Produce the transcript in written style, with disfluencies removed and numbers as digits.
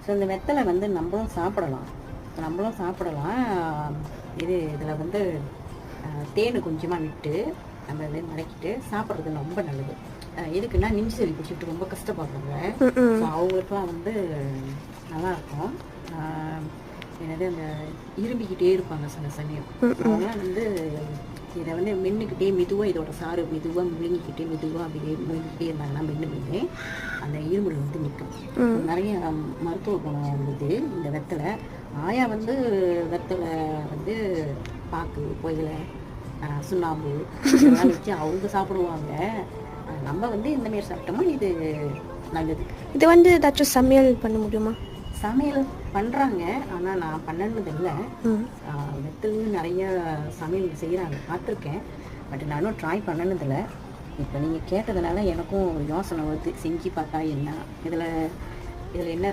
So இந்த வெத்தலை வந்து நம்மளும் சாப்பிடலாம். இதில் வந்து தேன் கொஞ்சமாக விட்டு நம்ம இதை மடக்கிட்டு சாப்பிட்றது ரொம்ப நல்லது. எதுக்குன்னா நெஞ்சு சளி பிடிச்சிட்டு ரொம்ப கஷ்டப்படுறாங்க. ஸோ அவங்களுக்குலாம் வந்து நல்லாயிருக்கும். என்னது அந்த இரும்பிக்கிட்டே இருப்பாங்க சில சமயம். அவங்களாம் வந்து இதை வந்து மென்னுக்கிட்டே மெதுவாக இதோட சாறு மெதுவாக முழுங்கிக்கிட்டே மெதுவாக அப்படியே முழுங்கிக்கிட்டே இருந்தாங்கன்னா மென்று அந்த இருமல் வந்து நிற்கும். நிறைய மருத்துவ குணம் இருந்தது இந்த வெத்தலை. ஆயா வந்து வெத்தலை வந்து பாக்கு புயலை சுண்ணாம்பு இதெல்லாம் வச்சு அவங்க சாப்பிடுவாங்க. நம்ம வந்து இந்தமாரி சாப்பிட்டோமா இது நல்லது. இது வந்து ஏதாச்சும் சமையல் பண்ண முடியுமா? சமையல் பண்ணுறாங்க, ஆனால் நான் பண்ணனது இல்லை. வெத்தலையும் நிறைய சமையல் செய்கிறாங்க, பார்த்துருக்கேன். பட் நானும் ட்ரை பண்ணனதில்லை. இப்போ நீங்கள் கேட்டதுனால எனக்கும் ஒரு யோசனை வருது, செஞ்சு பார்த்தா என்ன இதில் என்ன